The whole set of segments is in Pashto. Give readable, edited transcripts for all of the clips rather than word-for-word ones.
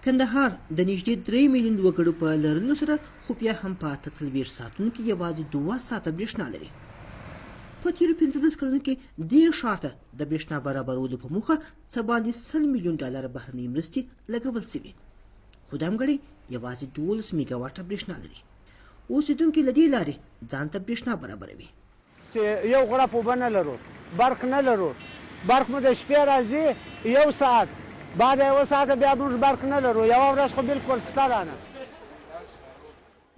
کندهار د نږدې 3 میلیون وګړو په لرلو سره خو بیا هم په 48 ساعتونو کې یوازې 2 ساعته برېښنا لري. په تېرو 15 کلونو کې دې ښار ته د برېښنا برابرولو په موخه څه باندې 100 میلیون ډالر بهرنۍ مرستې لګول شوي، خو د همګړۍ یوازې 12 میګا واټه برېښنا لري. اوسېدونکي له دې لارې ځان ته برېښنا برابروي. چې یو غړپ اوبه نه لرو، برق نه لرو، برق مو د شپې راځي 1 ساعت، بعد 1 ساعت بیا موږ برق نه لرو، یوه ورځ خو بالکل شته رانه.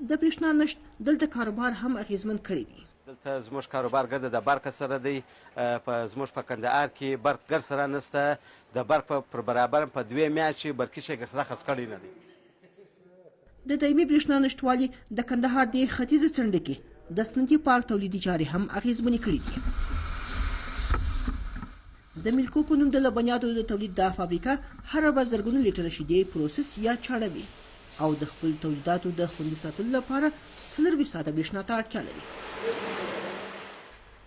د برېښنا نشت دلته کاروبار هم اغېزمن کړی دی. دلته زموږ کاروبار ګډه د برق سره دی. زموږ په کندهار کې برق ګر سره نشته، د برق پر برابر په 2 میاشتې برقي شی ګر سره خرڅ کړی نه دی. د دایمي برېښنا نشتوالي د کندهار د ختیځه څنډه کې د صنعتي پارک تولیدي چارې هم اغېزمنې کړي دي. د ملکو په نوم د لبنیاتو د تولید دا فابریکه هره ورځ زرګونه لیټره شیدې پروسس یا چاړوي او د خپل تولیداتو د خوندي ساتلو لپاره 4 ساعته برېښنا ته اړتیا لري.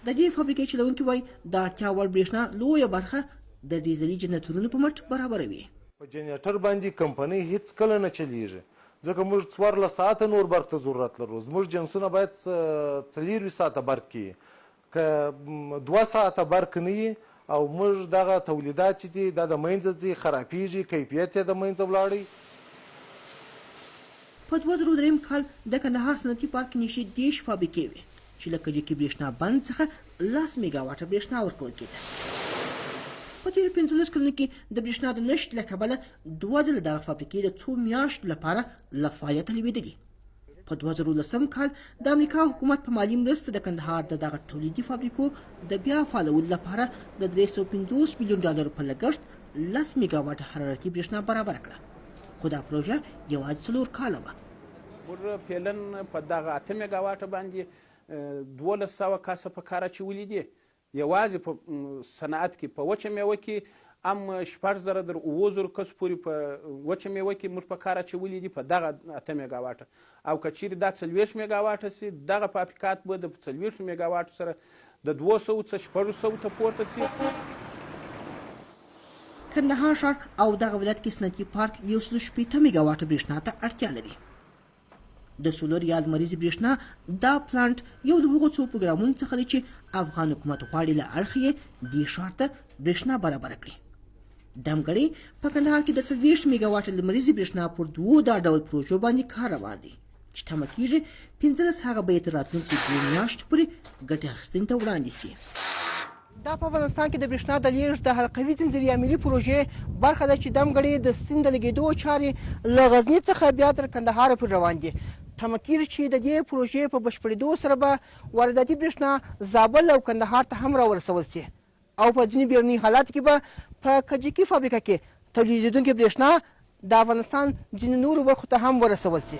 د دې فابریکې چلونکي وایي د اړتیا وړ برېښنا لویه برخه د ډیزلي جنراتورونو په مټ برابروي. په جنریټر باندې کمپنۍ هیڅ کله نه چلیږي، ځکه موږ 14 ساعته نور برق ته ضرورت لرو. زموږ جنسونه باید 4 ساعته برق کړي، که 2 ساعته برق نه وي او موږ دغه تولیدات چې دي دا د منځه ځي، خرابېږي، کیفیت یې د منځه ولاړی. په 2003 کال د کندهار صنعتي پارک نږدې 10 فابریکې وې چې له کجکي برېښنا بند څخه 10 میګا واټه برېښنا ورکول کېده. په تېرو 15 کلونو کې د برېښنا د نشت له کبله 2 ځله دغه فابریکې د 2 میاشتو لپاره له فعالیته لوېدلي. په 2010 کال د امریکا حکومت په مالي مرسته د کندهار د دغه تولیدي فابریکو د بیا فعالولو لپاره د 350 میلیون ډالرو په لګښت 10 میګا واټه حرارتي برېښنا برابر کړه، خو دا پروژه یوازې 4 کاله وه. موږ فعلا په دغه 8 میګا واټه باندې 1200 کسه په کار اچولي دي. یوازې په صنعت کې په وچه میوه کې هم 6000 تر 9000 کس پورې په وچه میوه کې موږ په کار اچولي دي په دغه 8 میګا واټه، او که چیرې دا 40 میګا واټه سي دغه فابریکات به د 40 میګا واټو سره د 200 څخه 600 ته پورته سي. کندهار ښار او دغه ولایت کې صنعتي پارک 160 میګا واټه برېښنا ته اړتیا لري. د سولر یا لمریزې برېښنا دا پلانټ یو د هغو څو پروګرامونو څخه دی چې افغان حکومت غواړي له اړخه یې دې ښار ته برېښنا برابره کړي. د همګړۍ په کندهار کې د 40 میګا واټه لمریزې برېښنا پر 2 دا ډول پروژو باندې کار روان دی چې تمه کېږي 15 هغه به یې تر راتلونکو 2 میاشتو پورې ګټې اخیستنې ته وړاندې سي. دا په افغانستان کې د برېښنا د لیږد د حلقوي ځنځیر یا ملي پروژې برخه ده چې د همګړۍ د سیند د لګېدو چارې له غزني څخه بیا تر کندهار پورې روان دي. تمه کېږي چې د دې پروژې په بشپړېدو سره به وارداتي برېښنا زابل او کندهار ته هم راورسول سي او په ځینې بیروني حالاتو کې به په کجکي فابریکه کې تولیدېدونکې برېښنا د افغانستان ځینې نورو برخو ته هم ورسول سي.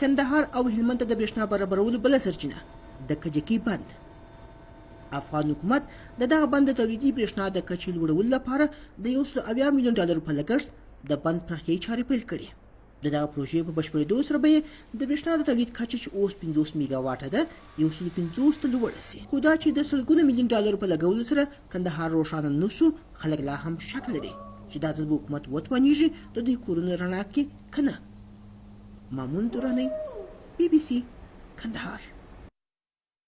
کندهار او هلمند ته د برېښنا برابرولو بله سرچینه د کجکي بند. افغان حکومت د دغه بند د تولیدي برېښنا د کچې لوړولو لپاره د 180 میلیون ډالرو په لګښت د بند پراختیایي چارې پیل کړي. د دغه پروژې په بشپړېدو سره به یې د برېښنا د تولید کچه چې اوس 50 میګا واټه ده 150 ته لوړه سي. خو دا چې د سلګونه میلیون ډالرو په لګولو سره کندهار روښانه نه سو، خلک لا هم شک لري چې دا ځل به حکومت وتوانېږي د دوی کورونه رڼا کړي که نه. مامون درانۍ، BBC کندهار.